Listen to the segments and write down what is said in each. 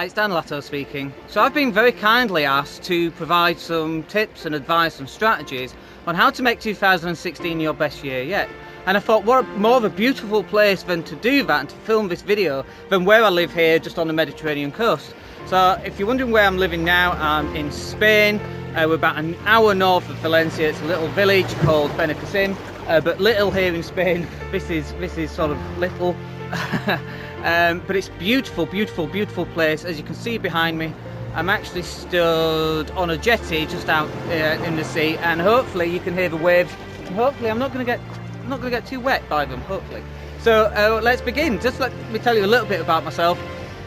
Hi, it's Dan Latto speaking. So I've been very kindly asked to provide some tips and advice and strategies on how to make 2016 your best year yet. And I thought, what more of a beautiful place than to do that and to film this video than where I live here, just on the Mediterranean coast. So if you're wondering where I'm living now, I'm in Spain. We're about an hour north of Valencia. It's a little village called Benicassim, but little here in Spain. This is sort of little. But it's beautiful, beautiful, beautiful place. As you can see behind me, I'm actually stood on a jetty just out in the sea, and hopefully you can hear the waves. And hopefully I'm not going to get too wet by them. Hopefully. So let's begin. Just let me tell you a little bit about myself.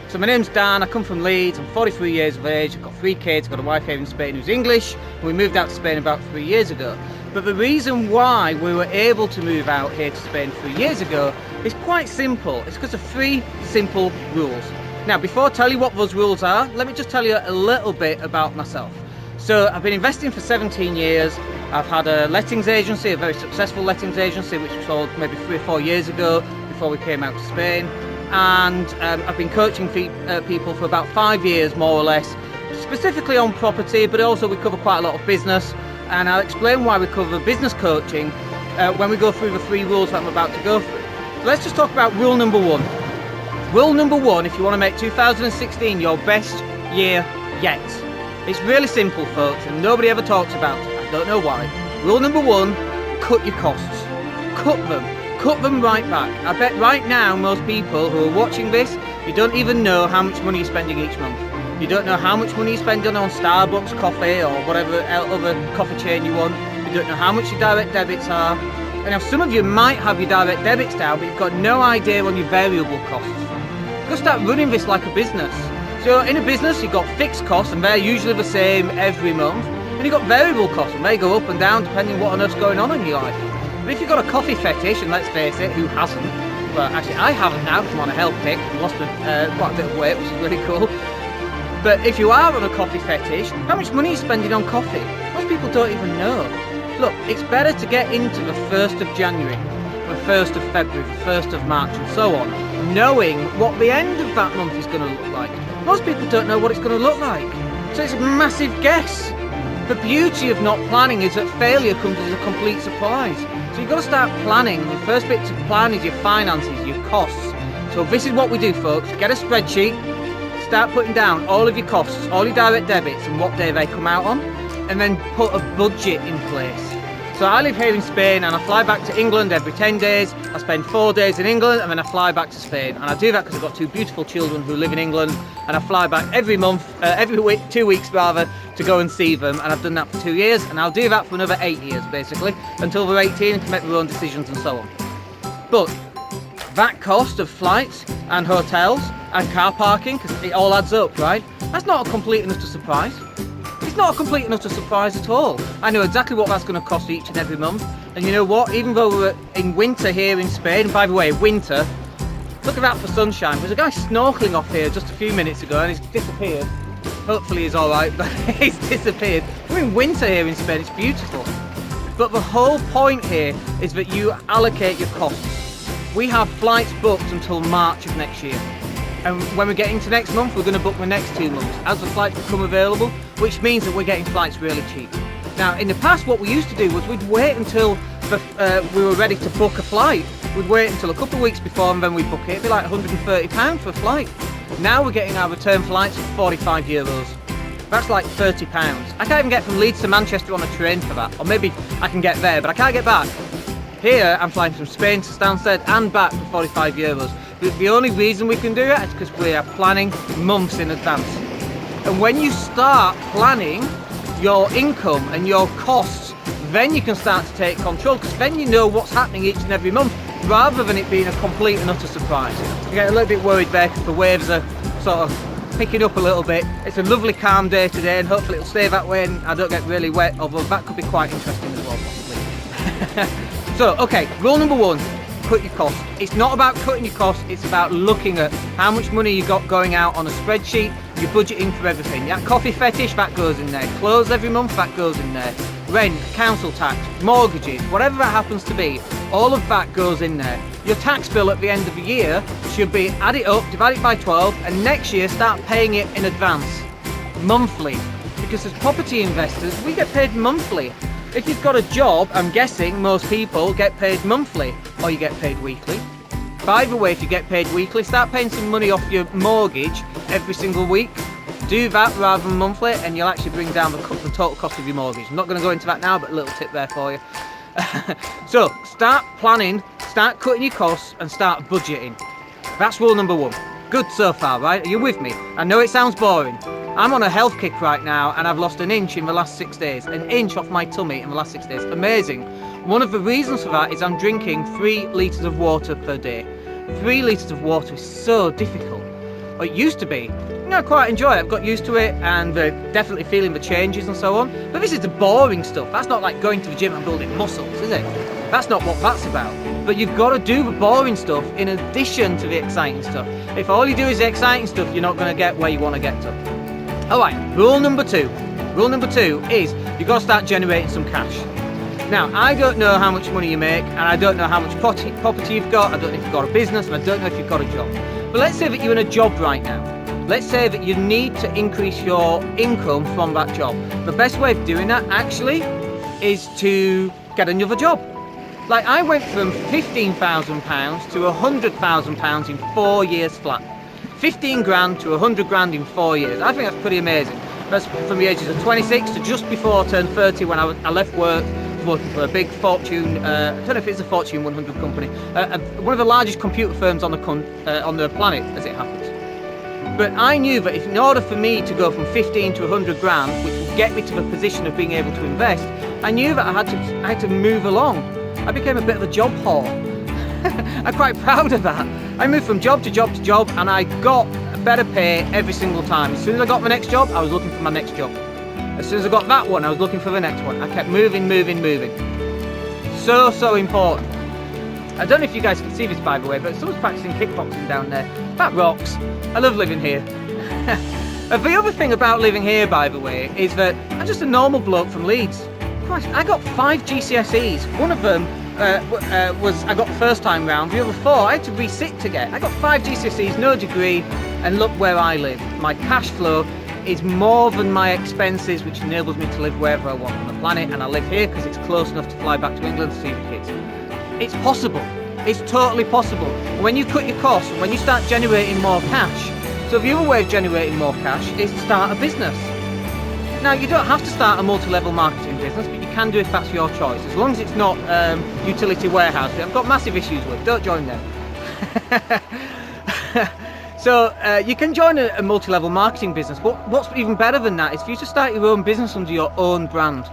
So my name's Dan. I come from Leeds. I'm 43 years of age. I've got 3 kids. I've got a wife here in Spain who's English. And we moved out to Spain about 3 years ago. But the reason why we were able to move out here to Spain 3 years ago is quite simple. It's because of 3 simple rules. Now, before I tell you what those rules are, let me just tell you a little bit about myself. So I've been investing for 17 years. I've had a lettings agency, a very successful lettings agency, which we sold maybe 3 or 4 years ago before we came out to Spain. And I've been coaching people for about 5 years, more or less, specifically on property, but also we cover quite a lot of business. And I'll explain why we cover business coaching when we go through the 3 rules that I'm about to go through. So let's just talk about rule number 1. Rule number 1, if you want to make 2016 your best year yet. It's really simple, folks, and nobody ever talks about it. I don't know why. Rule number 1, cut your costs. Cut them. Cut them right back. I bet right now most people who are watching this, you don't even know how much money you're spending each month. You don't know how much money you're spending on Starbucks coffee or whatever other coffee chain you want. You don't know how much your direct debits are. And now some of you might have your direct debits down, but you've got no idea on your variable costs. You've got to start running this like a business. So in a business, you've got fixed costs, and they're usually the same every month. And you've got variable costs, and they go up and down depending what on earth's going on in your life. But if you've got a coffee fetish, and let's face it, who hasn't? Well, actually, I haven't now because I'm on a health kick. I've lost quite a bit of weight, which is really cool. But if you are on a coffee fetish, how much money are you spending on coffee? Most people don't even know. Look, it's better to get into the 1st of January, the 1st of February, the 1st of March, and so on, knowing what the end of that month is going to look like. Most people don't know what it's going to look like. So it's a massive guess. The beauty of not planning is that failure comes as a complete surprise. So you've got to start planning. The first bit to plan is your finances, your costs. So this is what we do, folks. Get a spreadsheet, start putting down all of your costs, all your direct debits and what day they come out on, and then put a budget in place. So I live here in Spain and I fly back to England every 10 days. I spend 4 days in England and then I fly back to Spain. And I do that because I've got 2 beautiful children who live in England, and I fly back every month, every week, 2 weeks rather, to go and see them. And I've done that for 2 years, and I'll do that for another 8 years basically, until they're 18 and can make their own decisions and so on. But that cost of flights and hotels and car parking, because it all adds up, right? That's not a complete and utter surprise. It's not a complete and utter surprise at all. I know exactly what that's going to cost each and every month. And you know what? Even though we're in winter here in Spain, and by the way, winter, look at that for sunshine. There's a guy snorkeling off here just a few minutes ago and he's disappeared. Hopefully he's alright, but he's disappeared. We're in winter here in Spain, it's beautiful. But the whole point here is that you allocate your costs. We have flights booked until March of next year. And when we get into next month, we're going to book the next 2 months as the flights become available, which means that we're getting flights really cheap. Now, in the past, what we used to do was we'd wait until we were ready to book a flight. We'd wait until a couple of weeks before and then we'd book it. It'd be like £130 for a flight. Now we're getting our return flights for €45. That's like £30. I can't even get from Leeds to Manchester on a train for that. Or maybe I can get there, but I can't get back. Here, I'm flying from Spain to Stansted and back for €45. But the only reason we can do it is because we are planning months in advance. And when you start planning your income and your costs, then you can start to take control, because then you know what's happening each and every month, rather than it being a complete and utter surprise. I get a little bit worried there because the waves are sort of picking up a little bit. It's a lovely calm day today, and hopefully it'll stay that way and I don't get really wet, although that could be quite interesting as well, possibly. So, okay, rule number 1. Cut your costs. It's not about cutting your costs, it's about looking at how much money you got going out on a spreadsheet. You're budgeting for everything. That coffee fetish, that goes in there. Clothes every month, that goes in there. rent, council tax, mortgages, whatever that happens to be, all of that goes in there. Your tax bill at the end of the year should be add it up, divide it by 12, and next year start paying it in advance, monthly. Because as property investors, we get paid monthly. If you've got a job, I'm guessing most people get paid monthly, or you get paid weekly. By the way, if you get paid weekly, start paying some money off your mortgage every single week. Do that rather than monthly, and you'll actually bring down the total cost of your mortgage. I'm not going to go into that now, but a little tip there for you. So, start planning, start cutting your costs, and start budgeting. That's rule number 1. Good so far, right? Are you with me? I know it sounds boring. I'm on a health kick right now, and I've lost an inch in the last 6 days. An inch off my tummy in the last 6 days. Amazing. One of the reasons for that is I'm drinking 3 litres of water per day. 3 litres of water is so difficult. It used to be. I quite enjoy it. I've got used to it, and definitely feeling the changes and so on. But this is the boring stuff. That's not like going to the gym and building muscles, is it? That's not what that's about. But you've got to do the boring stuff in addition to the exciting stuff. If all you do is the exciting stuff, you're not going to get where you want to get to. Alright, rule number 2. Rule number 2 is you've got to start generating some cash. Now, I don't know how much money you make, and I don't know how much property you've got, I don't know if you've got a business, and I don't know if you've got a job. But let's say that you're in a job right now. Let's say that you need to increase your income from that job. The best way of doing that, actually, is to get another job. Like, I went from £15,000 to £100,000 in 4 years flat. 15 grand to 100 grand in 4 years. I think that's pretty amazing. That's from the ages of 26 to just before I turned 30 when I left work, working for a big Fortune, I don't know if it's a Fortune 100 company, one of the largest computer firms on the planet, as it happens. But I knew that if in order for me to go from 15 to 100 grand, which would get me to the position of being able to invest, I knew that I had to move along. I became a bit of a job whore. I'm quite proud of that. I moved from job to job to job, and I got better pay every single time. As soon as I got my next job, I was looking for my next job. As soon as I got that one, I was looking for the next one. I kept moving. So important. I don't know if you guys can see this, by the way, but someone's practicing kickboxing down there. That rocks. I love living here. The other thing about living here, by the way, is that I'm just a normal bloke from Leeds. Christ, I got 5 GCSEs. One of them was I got the first time round. The other 4 I had to resit to get. I got 5 GCSEs, no degree, and look where I live. My cash flow is more than my expenses, which enables me to live wherever I want on the planet, and I live here because it's close enough to fly back to England to see the kids. It's possible. It's totally possible. When you cut your costs and when you start generating more cash. So the other way of generating more cash is to start a business. Now, you don't have to start a multi-level marketing business, but you can do if that's your choice, as long as it's not utility warehouse, which I've got massive issues with. Don't join them. So you can join a multi-level marketing business, but what's even better than that is for you to start your own business under your own brand.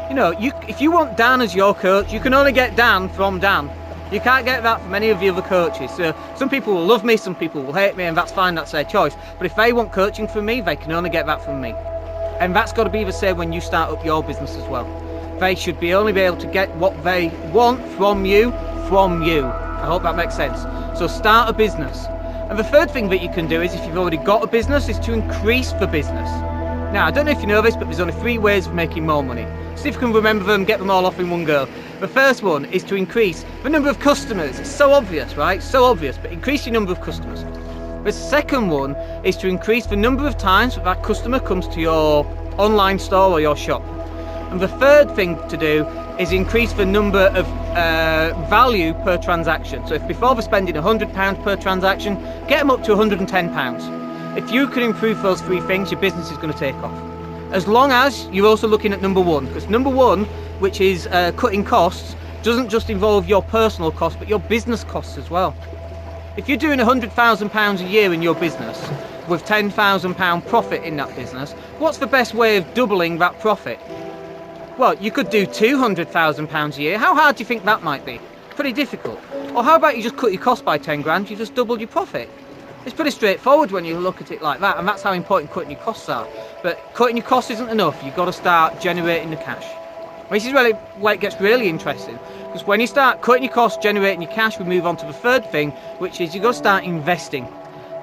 You know, if you want Dan as your coach, you can only get Dan from Dan. You can't get that from any of the other coaches. So some people will love me, some people will hate me, and that's fine, that's their choice. But if they want coaching from me, they can only get that from me. And that's got to be the same when you start up your business as well. They should only be able to get what they want from you. I hope that makes sense. So start a business. And the third thing that you can do is, if you've already got a business, is to increase the business. Now, I don't know if you know this, but there's only 3 ways of making more money. See if you can remember them, get them all off in one go. The first one is to increase the number of customers. It's so obvious, right? So obvious, but increase your number of customers. The second one is to increase the number of times that customer comes to your online store or your shop. And the third thing to do is increase the number of value per transaction. So if before they're spending £100 per transaction, get them up to £110. If you can improve those 3 things, your business is going to take off. As long as you're also looking at number 1, because number 1, which is cutting costs, doesn't just involve your personal costs, but your business costs as well. If you're doing £100,000 a year in your business with £10,000 profit in that business, what's the best way of doubling that profit? Well, you could do £200,000 a year. How hard do you think that might be? Pretty difficult. Or how about you just cut your cost by 10 grand, you just doubled your profit? It's pretty straightforward when you look at it like that, and that's how important cutting your costs are. But cutting your costs isn't enough. You've got to start generating the cash. This is really where it gets really interesting, because when you start cutting your costs, generating your cash, we move on to the third thing, which is you've got to start investing.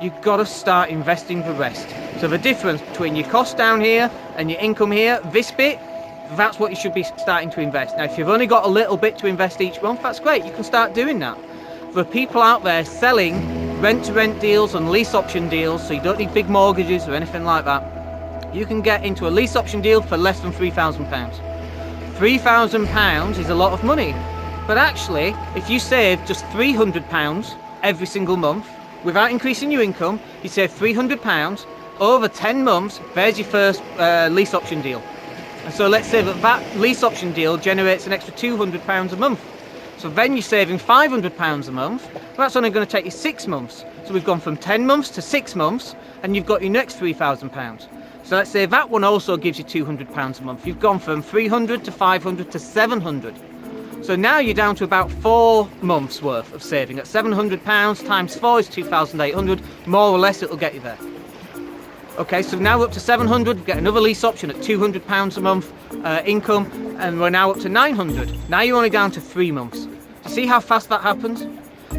You've got to start investing the rest. So the difference between your cost down here and your income here, this bit, that's what you should be starting to invest. Now, if you've only got a little bit to invest each month, that's great. You can start doing that. For people out there selling rent-to-rent deals and lease option deals, so you don't need big mortgages or anything like that, you can get into a lease option deal for less than £3,000. £3,000 is a lot of money, but actually, if you save just £300 every single month, without increasing your income, you save £300 over 10 months, there's your first lease option deal. And so let's say that lease option deal generates an extra £200 a month. So then you're saving £500 a month. That's only going to take you 6 months. So we've gone from 10 months to 6 months, and you've got your next £3,000. So let's say that one also gives you £200 a month. You've gone from 300 to 500 to 700. So now you're down to about 4 months worth of saving. At £700 times 4 is 2,800. More or less, it'll get you there. Okay, so now we're up to 700, we get another lease option at £200 a month income, and we're now up to 900. Now you're only down to 3 months. Do you see how fast that happens?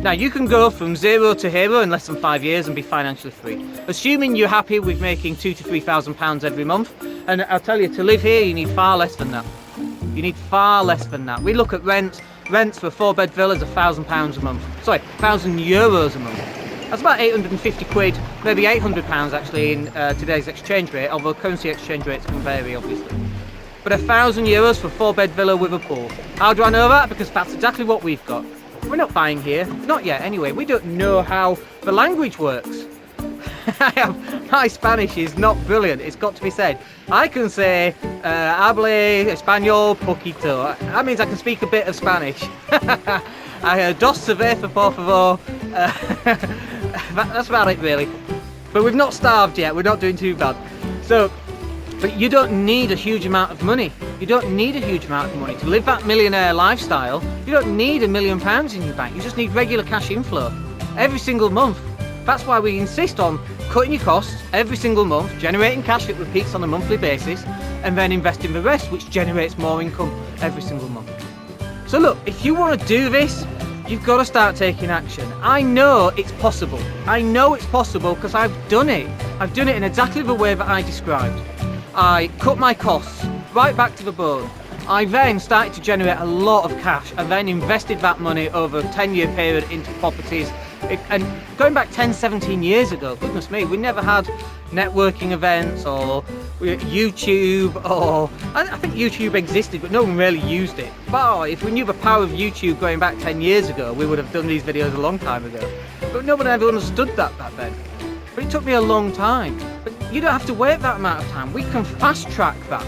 Now you can go from zero to hero in less than 5 years and be financially free, assuming you're happy with making £2,000 to £3,000 every month. And I'll tell you, to live here you need far less than that. You need far less than that. We look at rents for a 4-bed villa is £1,000 a month. Sorry, €1,000 a month. That's about 850 quid, maybe £800 actually in today's exchange rate, although currency exchange rates can vary obviously. But €1,000 for a 4-bed villa with a pool. How do I know that? Because that's exactly what we've got. We're not buying here, not yet anyway. We don't know how the language works. My Spanish is not brilliant, it's got to be said. I can say, hable español poquito. That means I can speak a bit of Spanish. Dos cerveza, por favor. That's about it really. But we've not starved yet, we're not doing too bad. So, but you don't need a huge amount of money. You don't need a huge amount of money to live that millionaire lifestyle. You don't need £1 million in your bank. You just need regular cash inflow every single month. That's why we insist on cutting your costs every single month, generating cash that repeats on a monthly basis, and then investing the rest, which generates more income every single month. So look, if you want to do this, you've got to start taking action. I know it's possible. I know it's possible because I've done it. I've done it in exactly the way that I described. I cut my costs right back to the bone. I then started to generate a lot of cash and then invested that money over a 10-year period into properties. And going back 10, 17 years ago, goodness me, we never had networking events or YouTube, or I think YouTube existed but no one really used it. But if we knew the power of YouTube going back 10 years ago, we would have done these videos a long time ago. But nobody ever understood that back then. But it took me a long time. But you don't have to wait that amount of time. We can fast track that.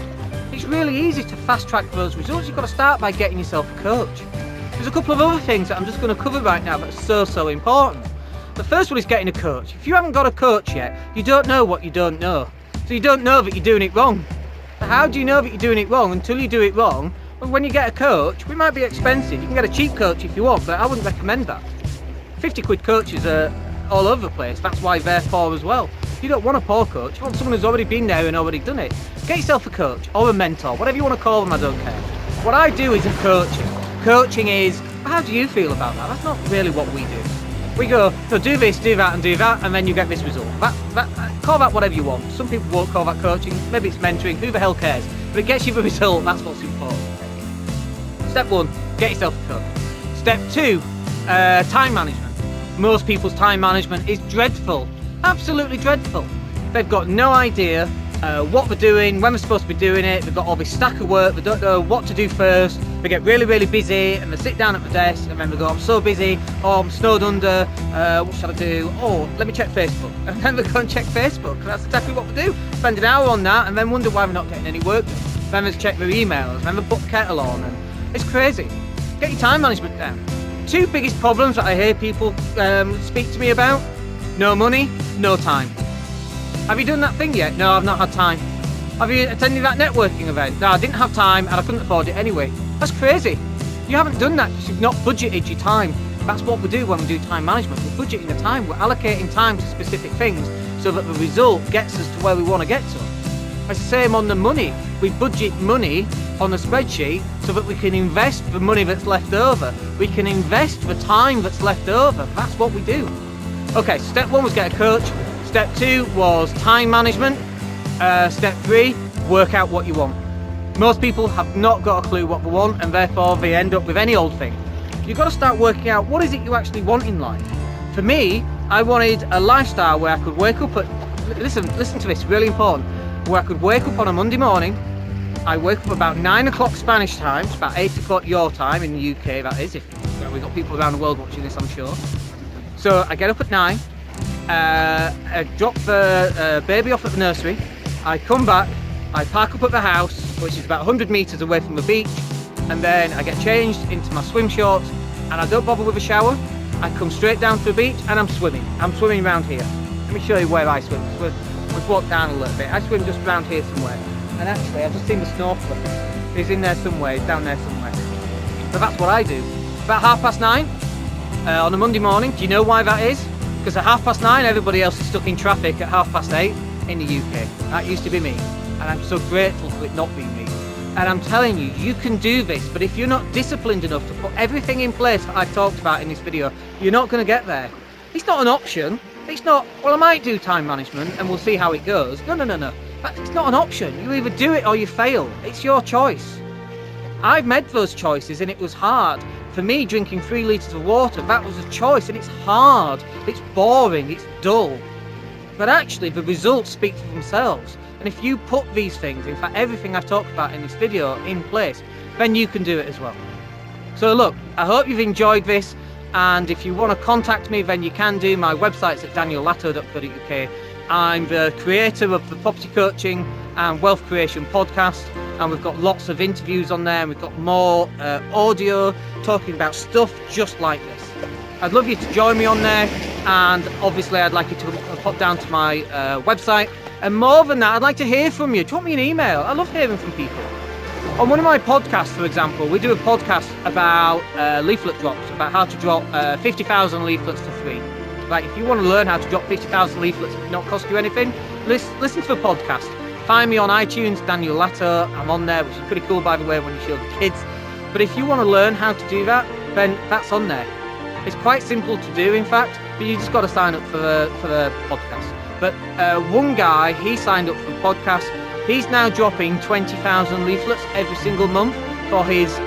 It's really easy to fast track those results. You've got to start by getting yourself a coach. There's a couple of other things that I'm just going to cover right now that are so important. The first one is getting a coach. If you haven't got a coach yet, you don't know what you don't know. So you don't know that you're doing it wrong. So how do you know that you're doing it wrong until you do it wrong? Well, when you get a coach, we might be expensive. You can get a cheap coach if you want, but I wouldn't recommend that. 50 quid coaches are all over the place. That's why they're poor as well. You don't want a poor coach. You want someone who's already been there and already done it. Get yourself a coach or a mentor, whatever you want to call them, I don't care. What I do is a coaching. Coaching is, how do you feel about that? That's not really what we do. We go, so do this, do that, and do that, and then you get this result. Call that whatever you want. Some people won't call that coaching, maybe it's mentoring, who the hell cares? But it gets you the result, that's what's important. Step 1, get yourself a coach. Step 2, time management. Most people's time management is dreadful, absolutely dreadful. They've got no idea what they're doing, when they're supposed to be doing it. They've got all this stack of work, they don't know what to do first. They get really, really busy and they sit down at the desk and then they go, I'm so busy, oh, I'm snowed under, what shall I do? Oh, let me check Facebook. And then they go and check Facebook, and that's exactly what they do. Spend an hour on that and then wonder why they're not getting any work done. Then they check their emails, then they put kettle on, and it's crazy. Get your time management down. 2 biggest problems that I hear people speak to me about: no money, no time. Have you done that thing yet? No, I've not had time. Have you attended that networking event? No, I didn't have time and I couldn't afford it anyway. That's crazy. You haven't done that because you've not budgeted your time. That's what we do when we do time management. We're budgeting the time. We're allocating time to specific things so that the result gets us to where we want to get to. It's the same on the money. We budget money on a spreadsheet so that we can invest the money that's left over. We can invest the time that's left over. That's what we do. Okay, so step 1 was get a coach. Step 2 was time management. Step 3, work out what you want. Most people have not got a clue what they want, and therefore they end up with any old thing. You've got to start working out what is it you actually want in life. For me, I wanted a lifestyle where I could wake up at, listen to this, really important, where I could wake up on a Monday morning. I wake up about 9 o'clock Spanish time, it's about 8 o'clock your time in the UK, that is, if we've got people around the world watching this, I'm sure. So I get up at 9, I drop the baby off at the nursery, I come back, I park up at the house, which is about 100 metres away from the beach, and then I get changed into my swim shorts, and I don't bother with a shower. I come straight down to the beach and I'm swimming. I'm swimming around here. Let me show you where I swim. We've walked down a little bit. I swim just around here somewhere. And actually, I've just seen the snorkeler. He's in there somewhere, he's down there somewhere. So that's what I do. About 9:30 on a Monday morning. Do you know why that is? Because at 9:30, everybody else is stuck in traffic at 8:30 in the UK. That used to be me. And I'm so grateful for it not being me. And I'm telling you, you can do this, but if you're not disciplined enough to put everything in place that I've talked about in this video, you're not going to get there. It's not an option. It's not, well, I might do time management and we'll see how it goes. No. It's not an option. You either do it or you fail. It's your choice. I've made those choices and it was hard. For me, drinking 3 litres of water, that was a choice, and it's hard. It's boring. It's dull. But actually, the results speak for themselves. And if you put these things, in fact everything I've talked about in this video, in place, then you can do it as well. So look, I hope you've enjoyed this, and if you want to contact me, then you can do. My website's at daniellatto.co.uk. I'm the creator of the Property Coaching and Wealth Creation podcast, and we've got lots of interviews on there, and we've got more audio talking about stuff just like this. I'd love you to join me on there, and obviously I'd like you to pop down to my website. And more than that, I'd like to hear from you. Drop me an email. I love hearing from people. On one of my podcasts, for example, we do a podcast about leaflet drops, about how to drop 50,000 leaflets to 3. Like, if you want to learn how to drop 50,000 leaflets and not cost you anything, listen to the podcast. Find me on iTunes, Daniel Latto. I'm on there, which is pretty cool, by the way, when you show the kids. But if you want to learn how to do that, then that's on there. It's quite simple to do, in fact, but you just got to sign up for the podcast. But one guy, he signed up for the podcast. He's now dropping 20,000 leaflets every single month for his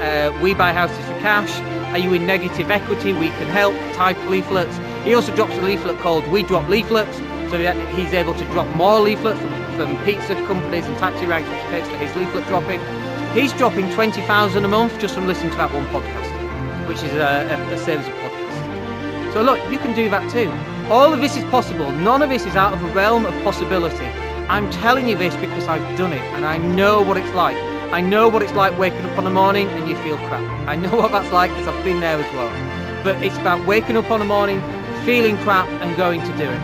We Buy Houses for Cash, Are You in Negative Equity, We Can Help type leaflets. He also drops a leaflet called We Drop Leaflets, so that he's able to drop more leaflets from pizza companies and taxi ranks, which pays for his leaflet dropping. He's dropping 20,000 a month just from listening to that one podcast, which is a series of podcasts. So look, you can do that too. All of this is possible. None of this is out of the realm of possibility. I'm telling you this because I've done it and I know what it's like. I know what it's like waking up in the morning and you feel crap. I know what that's like because I've been there as well. But it's about waking up in the morning, feeling crap and going to do it.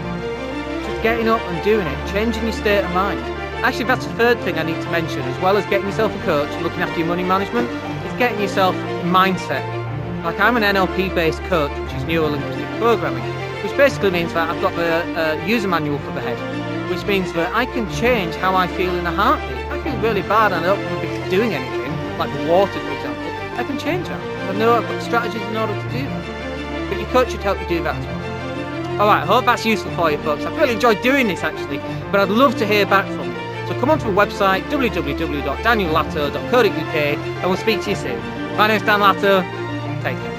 Just getting up and doing it, changing your state of mind. Actually, that's the third thing I need to mention, as well as getting yourself a coach and looking after your money management, is getting yourself mindset. Like, I'm an NLP-based coach, which is neuro-linguistic programming, which basically means that I've got the user manual for the head, which means that I can change how I feel in a heartbeat. I feel really bad and I don't want to be doing anything, like water, for example. I can change that. I know I've got strategies in order to do that. But your coach should help you do that as well. Alright, I hope that's useful for you folks. I've really enjoyed doing this actually, but I'd love to hear back from you. So come onto the website, www.daniellatto.co.uk, and we'll speak to you soon. My name's Dan Latto. Take care.